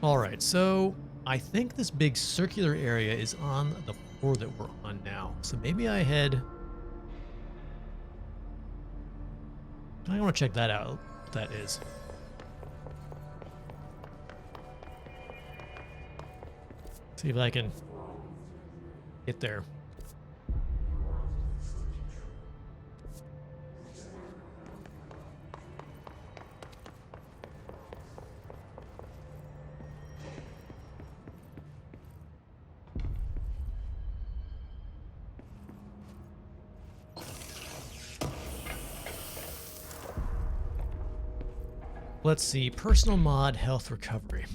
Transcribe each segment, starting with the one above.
Alright, so I think this big circular area is on the floor that we're on now. So maybe I head... I want to check that out, what that is. See if I can get there. Let's see, personal mod, health recovery.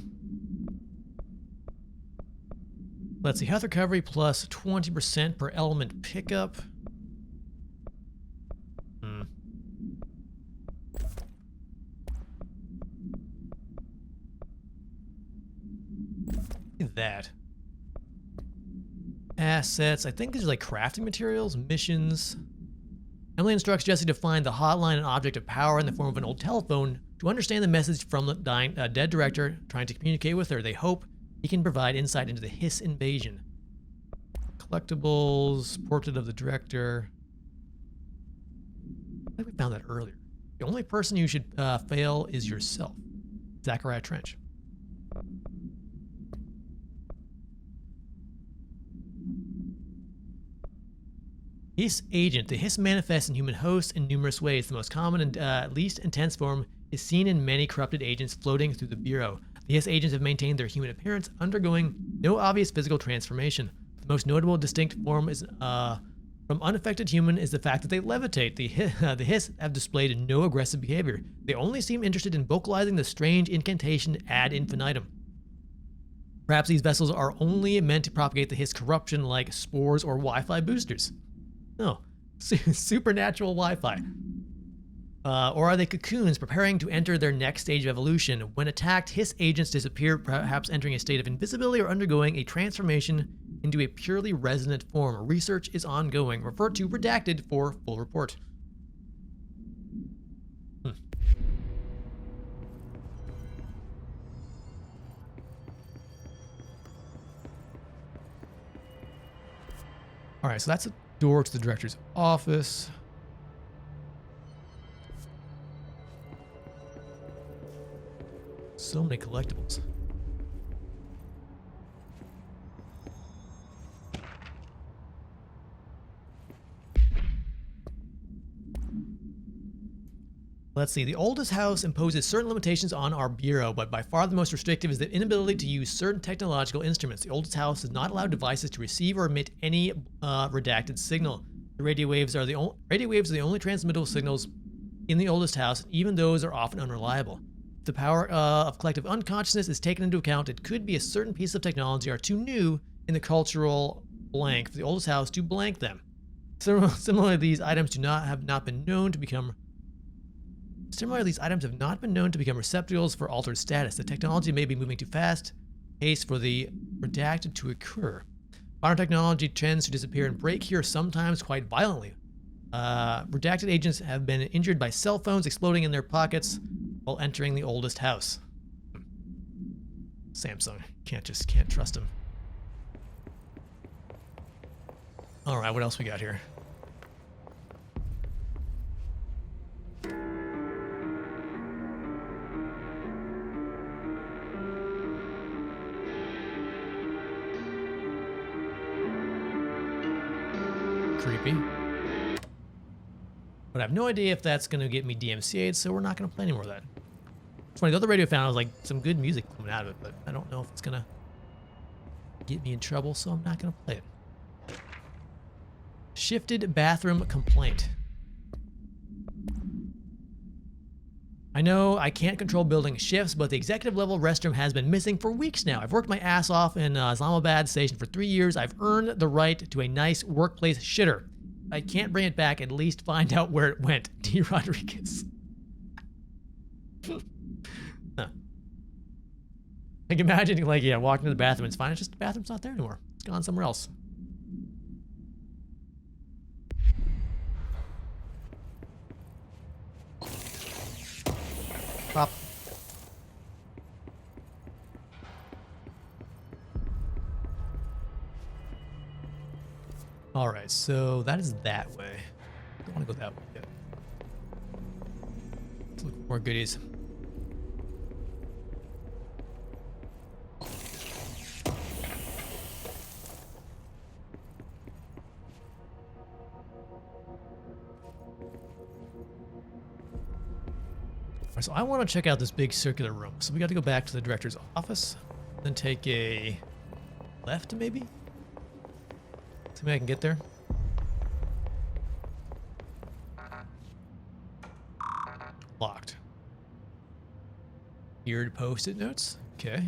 Let's see, health recovery plus 20% per element pickup. Look at that. Assets, I think these are like crafting materials, missions. Emily instructs Jesse to find the hotline and object of power in the form of an old telephone to understand the message from the dead director trying to communicate with her. They hope he can provide insight into the Hiss invasion. Collectibles, portrait of the director. I think we found that earlier. The only person you should fail is yourself. Zachariah Trench. Hiss agent. The Hiss manifests in human hosts in numerous ways. The most common and least intense form is seen in many corrupted agents floating through the Bureau. The Hiss agents have maintained their human appearance, undergoing no obvious physical transformation. The most notable distinct form is from unaffected human is the fact that they levitate. The Hiss have displayed no aggressive behavior. They only seem interested in vocalizing the strange incantation ad infinitum. Perhaps these vessels are only meant to propagate the Hiss corruption like spores or Wi-Fi boosters. No, supernatural Wi-Fi. Or are they cocoons preparing to enter their next stage of evolution? When attacked, Hiss agents disappear, perhaps entering a state of invisibility or undergoing a transformation into a purely resonant form. Research is ongoing. Refer to redacted for full report. All right, so that's a door to the director's office. So many collectibles. Let's see, the oldest house imposes certain limitations on our bureau, but by far the most restrictive is the inability to use certain technological instruments. The oldest house does not allow devices to receive or emit any redacted signal. The radio waves are the only transmittable signals in the oldest house, and even those are often unreliable. If the power of collective unconsciousness is taken into account, it could be a certain piece of technology are too new in the cultural blank for the oldest house to blank them. Similarly, these items have not been known to become receptacles for altered status. The technology may be moving too fast, pace for the redacted to occur. Modern technology tends to disappear and break here sometimes quite violently. Redacted agents have been injured by cell phones exploding in their pockets while entering the oldest house. Samsung. Can't trust him. Alright, what else we got here? Creepy. But I have no idea if that's going to get me DMCA'd, so we're not going to play any more of that. It's funny, the other radio found, I was like, some good music coming out of it, but I don't know if it's going to get me in trouble, so I'm not going to play it. Shifted bathroom complaint. I know I can't control building shifts, but the executive level restroom has been missing for weeks now. I've worked my ass off in Islamabad station for 3 years. I've earned the right to a nice workplace shitter. I can't bring it back, at least find out where it went. D. Rodriguez. Huh. Like imagining, like, yeah, walking to the bathroom, it's fine. It's just the bathroom's not there anymore. It's gone somewhere else. Pop. All right, so that is that way. Don't want to go that way yet. Let's look for more goodies. Alright, so I want to check out this big circular room. So we got to go back to the director's office, then take a left, maybe? See if I can get there. Locked. Weird post-it notes. Okay.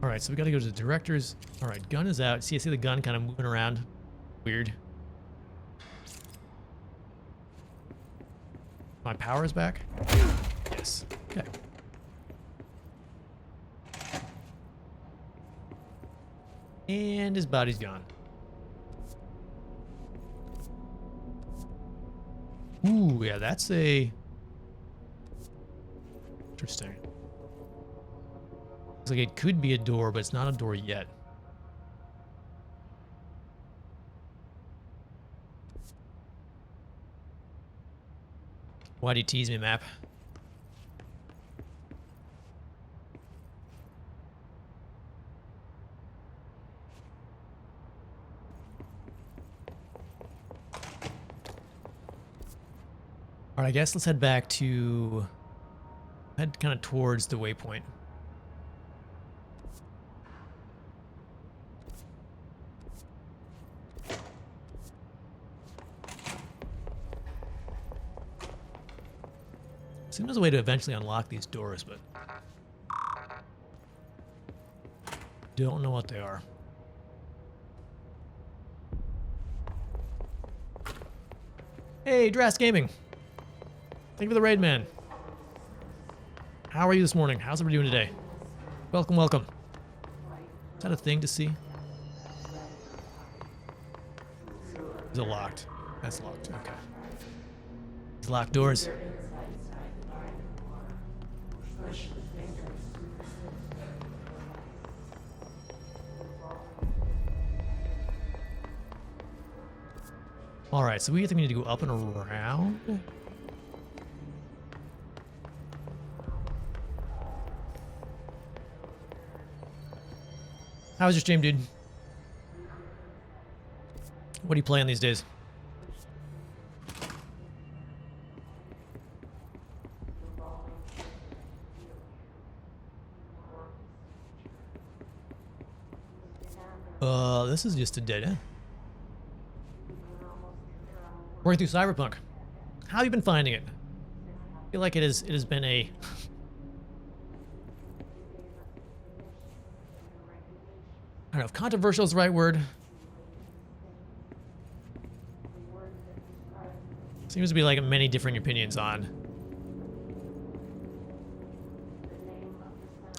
Alright, so we gotta go to the director's. Alright, gun is out. See, I see the gun kind of moving around. Weird. My power is back? Yes. Okay. And his body's gone. Ooh, yeah, that's a... Interesting. Looks like it could be a door, but it's not a door yet. Why do you tease me, map? Alright, I guess let's head back to... Head kind of towards the waypoint. Seems there's a way to eventually unlock these doors, but... Don't know what they are. Hey, Drast Gaming! Thank you for the raid, man. How are you this morning? How's everybody doing today? Welcome, welcome. Is that a thing to see? Is it locked? That's locked, okay. These locked doors. Alright, so we think we need to go up and around. How was your stream, dude? What are you playing these days? This is just a dead end. Working through Cyberpunk. How have you been finding it? I feel like it has been a... I don't know if controversial is the right word. Seems to be like many differing opinions on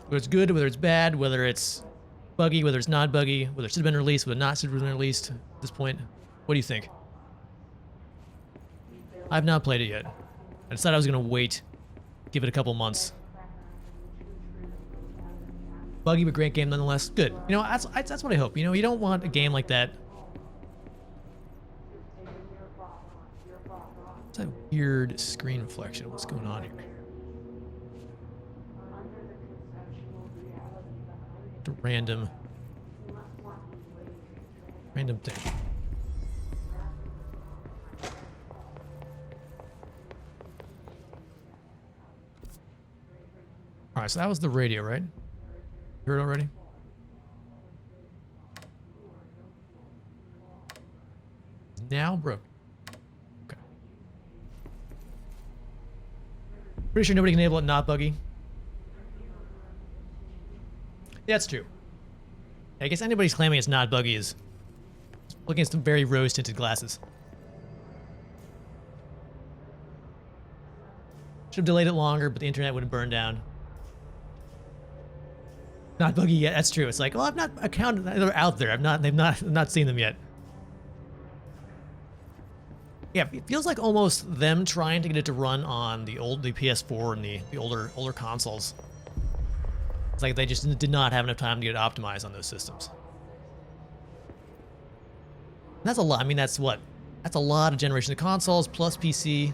whether it's good, whether it's bad, whether it's buggy, whether it's not buggy, whether it should have been released, whether it not should have been released at this point. What do you think? I've not played it yet. I decided I was going to wait, give it a couple months. Buggy but great game nonetheless. Good. You know, that's what I hope. You know, you don't want a game like that. It's that weird screen reflection. What's going on here? The random thing. All right, so that was the radio, right? Heard it already? Now broke. Okay. Pretty sure nobody can enable it not buggy. Yeah, that's true. I guess anybody's claiming it's not buggy is looking at some very rose-tinted glasses. Should have delayed it longer, but the internet would have burned down. Not buggy yet. That's true. It's like, well, I've not accounted. They're out there. I've not seen them yet. Yeah, it feels like almost them trying to get it to run on the PS4 and the older consoles. It's like they just did not have enough time to get it optimized on those systems. And that's a lot. I mean, that's what? That's a lot of generation of consoles plus PC.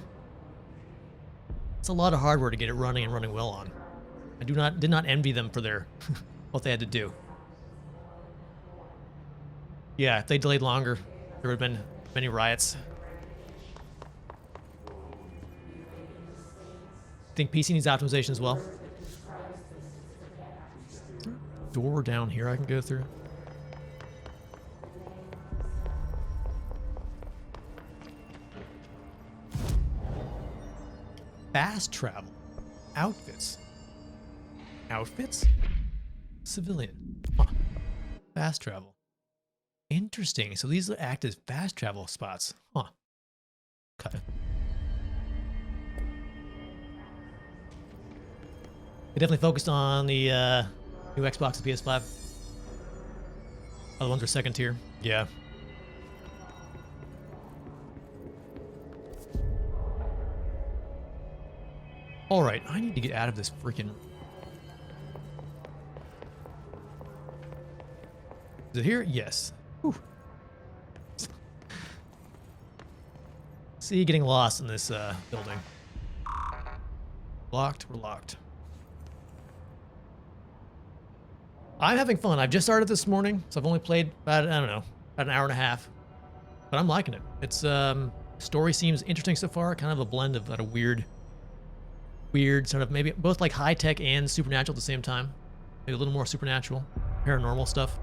It's a lot of hardware to get it running and running well on. I did not envy them for their what they had to do. Yeah, if they delayed longer, there would have been many riots. I think PC needs optimization as well. Door down here I can go through. Fast travel. Outfits. Outfits? Civilian. Huh. Fast travel. Interesting. So these act as fast travel spots. Huh. Okay. They definitely focused on the new Xbox and PS5. Other ones are second tier. Yeah. Alright, I need to get out of this freaking... Is it here? Yes. Whew. See, getting lost in this building. Locked, we're locked. I'm having fun. I've just started this morning, so I've only played about, I don't know, about an hour and a half. But I'm liking it. It's, story seems interesting so far, kind of a blend of a weird sort of, maybe both like high-tech and supernatural at the same time. Maybe a little more supernatural, paranormal stuff.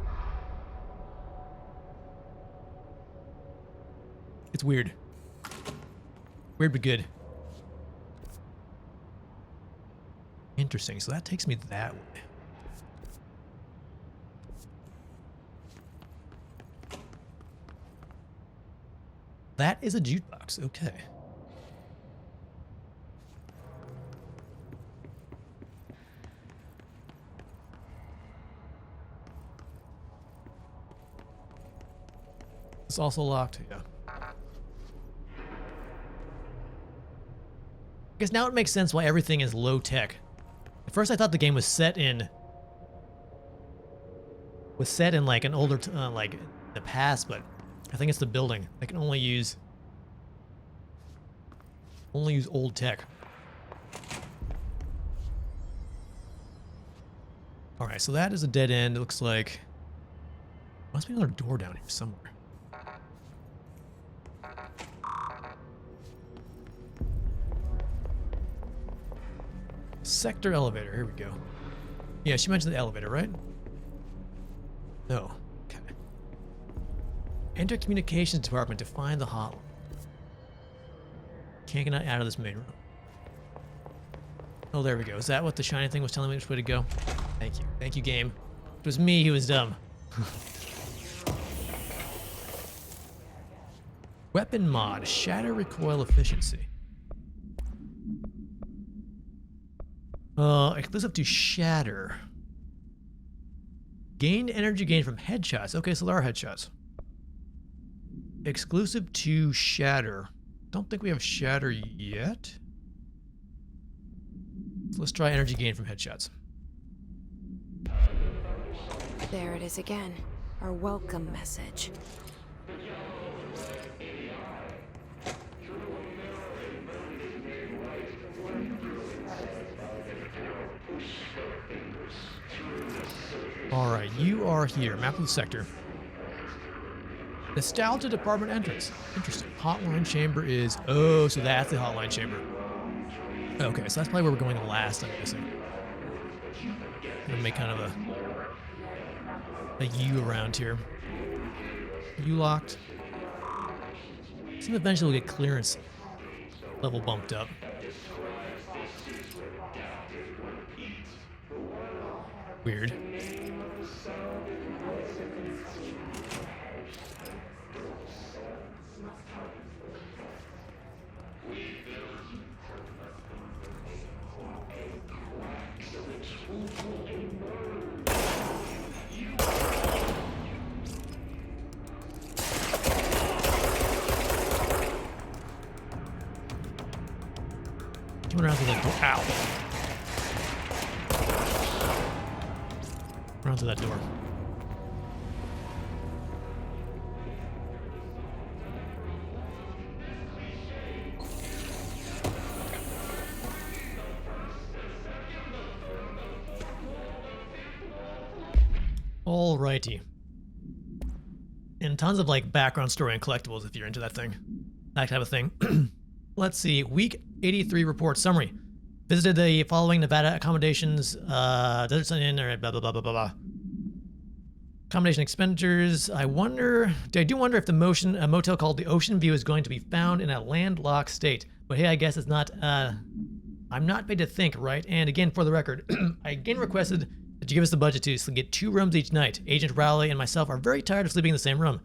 It's weird. Weird but good. Interesting, so that takes me that way. That is a jukebox, okay. It's also locked, yeah. I guess now it makes sense why everything is low tech. At first I thought the game was set in like an older, like the past, but I think it's the building. They can only use old tech. All right, so that is a dead end. It looks like must be another door down here somewhere. Sector elevator, here we go. Yeah, she mentioned the elevator, right? No. Okay. Enter communications department to find the hotline. Can't get out of this main room. Oh, there we go. Is that what the shiny thing was telling me which way to go? Thank you. Thank you, game. It was me who was dumb. Weapon mod, shatter recoil efficiency. Exclusive to shatter. Gained energy gain from headshots. Okay, so there are headshots. Exclusive to shatter. Don't think we have shatter yet. So let's try energy gain from headshots. There it is again. Our welcome message. Alright, you are here. Map of the sector. Nostalgia department entrance. Interesting. Hotline chamber is... Oh, so that's the hotline chamber. Okay, so that's probably where we're going last, I'm guessing. Gonna make kind of a U around here. U locked. So eventually we'll get clearance level bumped up. Weird. around through that door. Ow. Around through that door. Alrighty. And tons of like background story and collectibles if you're into that thing. That type of thing. Let's see. Week 83 report summary. Visited the following Nevada accommodations, Desert Sun Inn, or blah, blah, blah, blah, blah, blah. Accommodation expenditures. I do wonder if the motel called the Ocean View is going to be found in a landlocked state. But hey, I guess it's not, I'm not paid to think, right? And again, for the record, I again requested that you give us the budget to get 2 rooms each night. Agent Rowley and myself are very tired of sleeping in the same room.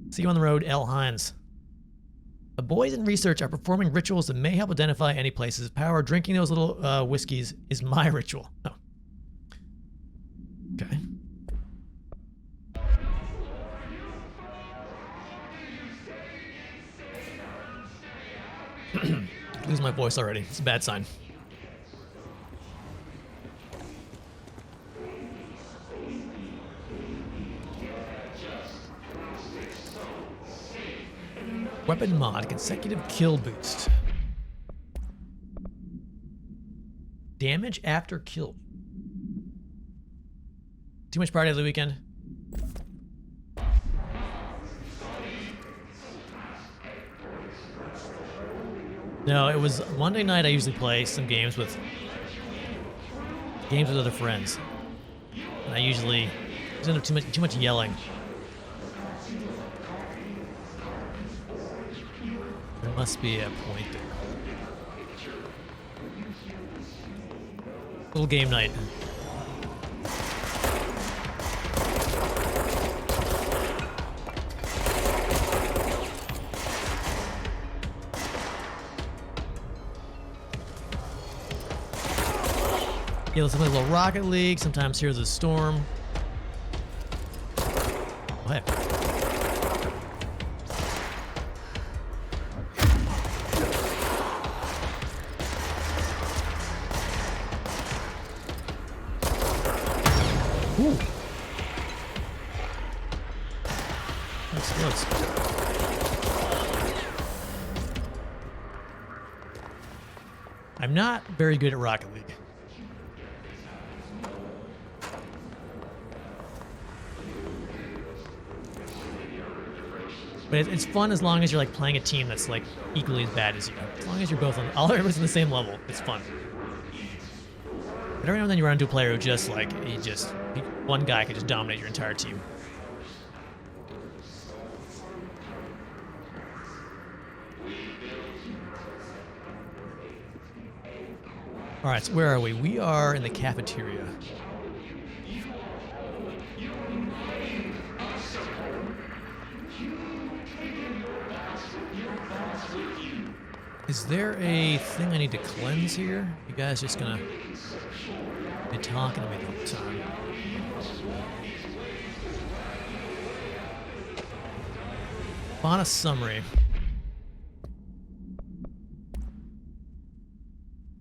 See you on the road, L. Hines. The boys in research are performing rituals that may help identify any places of power. Drinking those little whiskeys is my ritual. Oh. Okay. Lose my voice already. It's a bad sign. Weapon mod, consecutive kill boost. Damage after kill. Too much party of the weekend? No, it was Monday night. I usually play some games with other friends. And I usually end up too much yelling. There must be a point there. Little game night. Yeah, let's play a little Rocket League. Sometimes Here's a Storm. Oh, hey. Ooh. That's close. I'm not very good at Rocket League. But it's fun as long as you're like playing a team that's like equally as bad as you. As long as you're both on, everyone's on the same level, it's fun. But every now and then you run into a player who just like, one guy could just dominate your entire team. All right, so where are we? We are in the cafeteria. Is there a thing I need to cleanse here? You guys just gonna be talking to me the whole time. Fauna summary.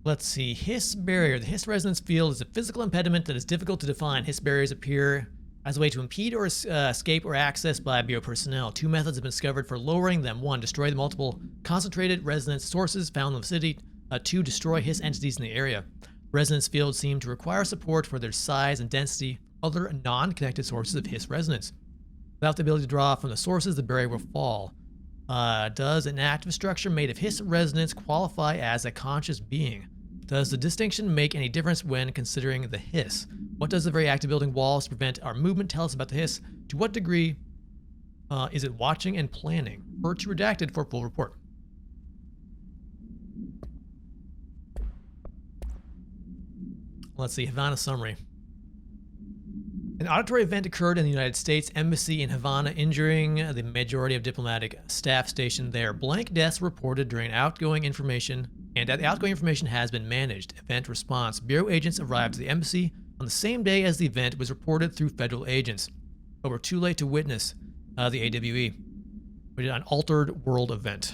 Let's see. Hiss barrier. The Hiss resonance field is a physical impediment that is difficult to define. Hiss barriers appear as a way to impede or escape or access by Bureau personnel. 2 methods have been discovered for lowering them. 1, destroy the multiple concentrated resonance sources found in the city. 2, destroy Hiss entities in the area. Resonance fields seem to require support for their size and density. Other non-connected sources of Hiss resonance. Without the ability to draw from the sources, the barrier will fall. Does an active structure made of Hiss resonance qualify as a conscious being? Does the distinction make any difference when considering the Hiss? What does the very active building walls prevent our movement tell us about the Hiss? To what degree is it watching and planning? Refer to redacted for full report. Let's see, Havana summary. An auditory event occurred in the United States Embassy in Havana, injuring the majority of diplomatic staff stationed there. Blank deaths reported during outgoing information, and the outgoing information has been managed. Event response. Bureau agents arrived at the embassy on the same day as the event was reported through federal agents, but were too late to witness the AWE, which is an altered world event,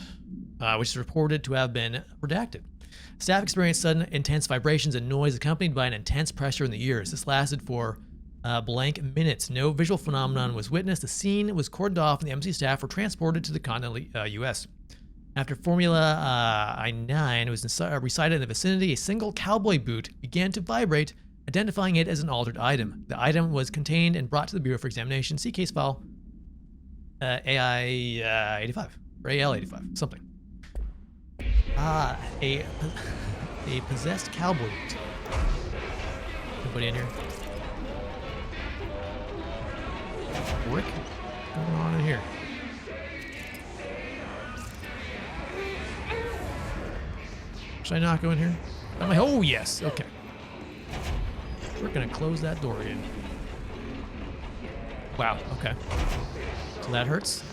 which is reported to have been redacted. Staff experienced sudden intense vibrations and noise accompanied by an intense pressure in the ears. This lasted for blank minutes. No visual phenomenon was witnessed. The scene was cordoned off and the embassy staff were transported to the continental U.S. After Formula I-9 was recited in the vicinity, a single cowboy boot began to vibrate, identifying it as an altered item. The item was contained and brought to the Bureau for examination. See case file AI 85 or AL 85, something. A possessed cowboy boot. Anybody in here? Rick? What's going on in here? Should I not go in here? I'm like, oh yes, okay. We're gonna close that door in. Wow, okay. So that hurts.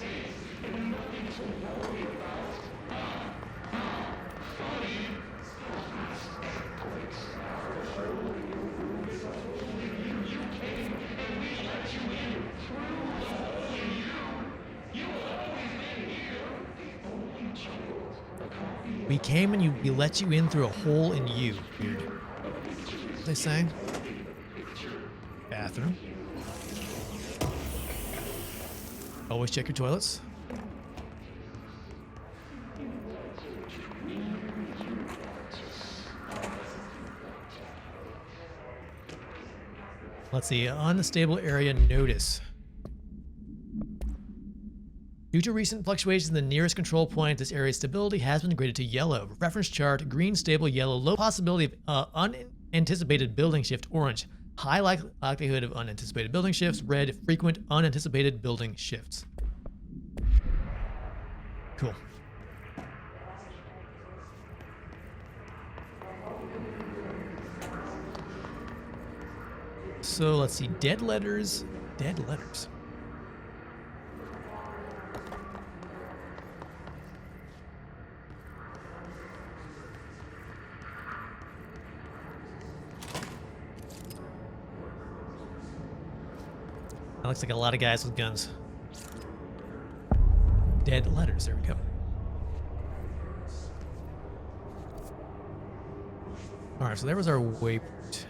We came and we let you in through a hole in you. Weird. What they say? Bathroom. Always check your toilets. Let's see. Unstable area notice. Due to recent fluctuations in the nearest control point, this area's stability has been graded to yellow. Reference chart, green stable, yellow, low possibility of unanticipated building shift, orange. High likelihood of unanticipated building shifts, red, frequent unanticipated building shifts. Cool. So let's see, dead letters. That looks like a lot of guys with guns. Dead letters, there we go. Alright, so there was our waypoint.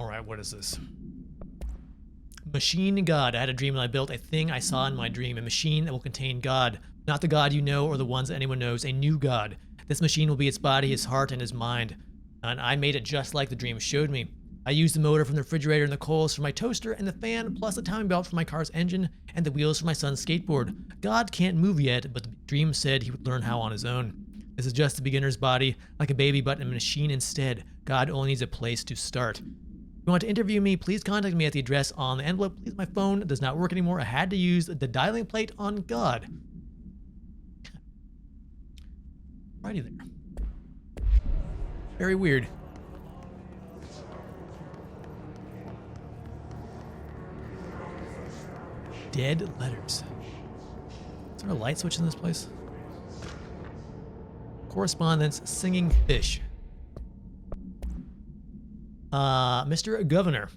Alright, what is this? Machine God. I had a dream and I built a thing I saw in my dream. A machine that will contain God. Not the God you know or the ones that anyone knows. A new God. This machine will be its body, his heart, and his mind. And I made it just like the dream showed me. I used the motor from the refrigerator and the coals for my toaster and the fan, plus the timing belt for my car's engine and the wheels for my son's skateboard. God can't move yet, but the dream said he would learn how on his own. This is just a beginner's body, like a baby, but a machine instead. God only needs a place to start. If you want to interview me, please contact me at the address on the envelope. Please, my phone does not work anymore. I had to use the dialing plate on God. Righty there. Very weird. Dead letters. Is there a light switch in this place? Correspondence, singing fish. Mr. Governor,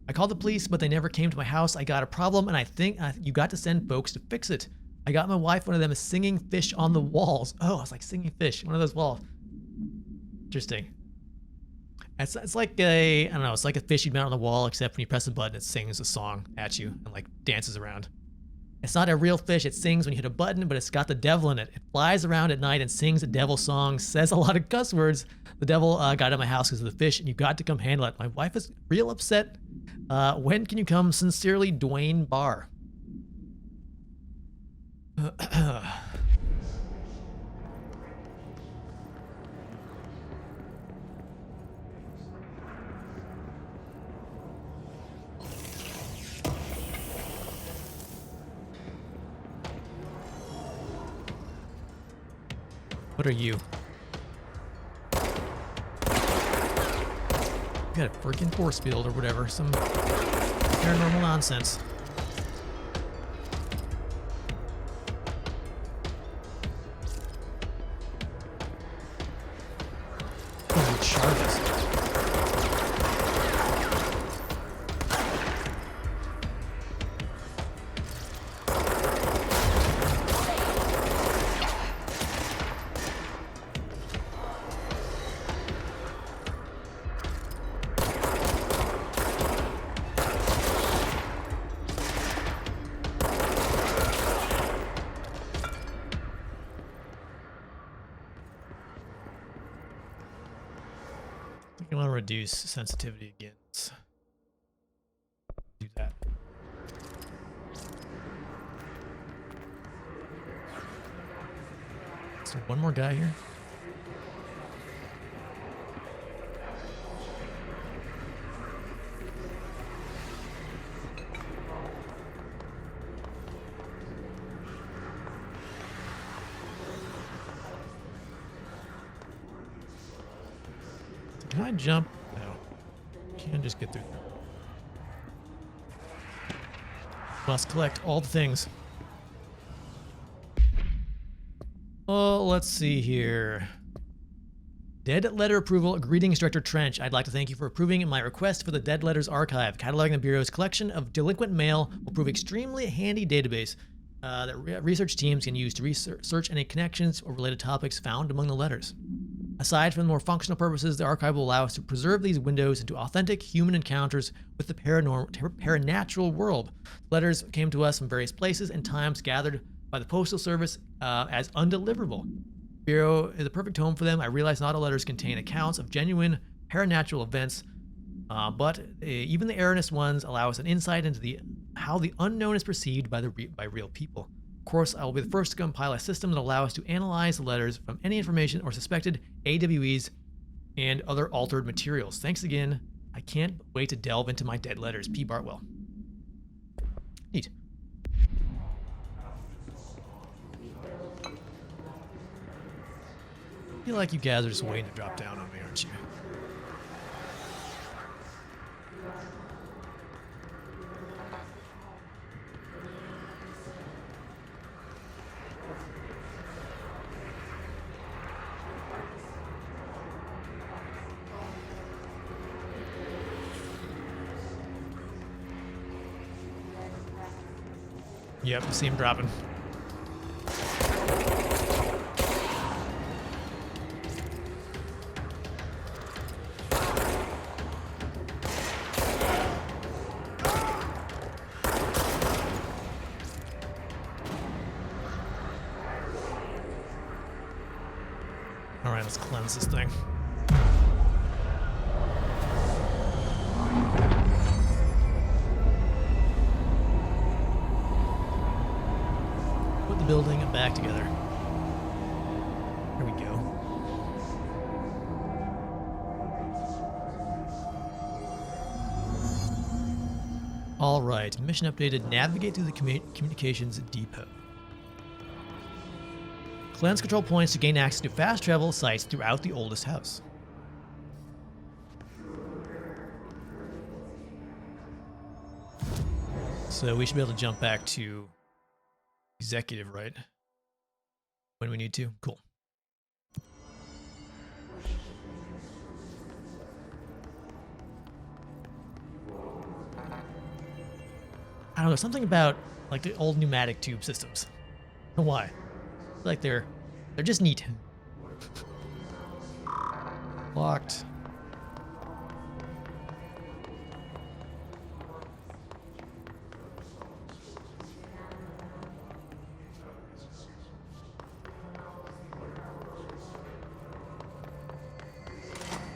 I called the police, but they never came to my house. I got a problem, and I think you got to send folks to fix it. I got my wife one of them is singing fish on the walls. Oh, it's like singing fish, one of those walls. Interesting. It's like I don't know, it's like a fish you'd mount on the wall, except when you press a button, it sings a song at you and like dances around. It's not a real fish. It sings when you hit a button, but it's got the devil in it. It flies around at night and sings a devil song, says a lot of cuss words. The devil got in my house because of the fish, and you got to come handle it. My wife is real upset. When can you come? Sincerely, Dwayne Barr. What are you? You got a freaking force field or whatever, some paranormal nonsense. reduce sensitivity against. Do that. So one more guy here. Can I jump? No. Can't just get through. Must collect all the things. Oh, let's see here. Dead letter approval. Greetings, Director Trench. I'd like to thank you for approving my request for the Dead Letters Archive. Cataloging the Bureau's collection of delinquent mail will prove extremely handy database that research teams can use to research any connections or related topics found among the letters. Aside from the more functional purposes, the archive will allow us to preserve these windows into authentic human encounters with the paranatural world. Letters came to us from various places and times, gathered by the Postal Service as undeliverable. Bureau is a perfect home for them. I realize not all letters contain accounts of genuine paranatural events, but even the erroneous ones allow us an insight into how the unknown is perceived by real people. Of course, I will be the first to compile a system that allows us to analyze the letters from any information or suspected AWEs and other altered materials. Thanks again. I can't wait to delve into my dead letters. P. Bartwell. Neat. I feel like you guys are just waiting to drop down on me, aren't you? Yep, see him dropping. All right, let's cleanse this thing. Put the building back together. Here we go. All right, mission updated. Navigate through the communications depot. Cleanse control points to gain access to fast travel sites throughout the oldest house. So we should be able to jump back to executive, right? When we need to. Cool. I don't know, something about like the old pneumatic tube systems. I don't know why. I feel like they're just neat. Locked.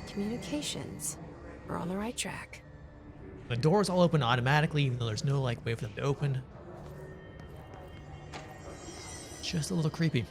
Communications. We're on the right track. The doors all open automatically, even though there's no like way for them to open. Just a little creepy.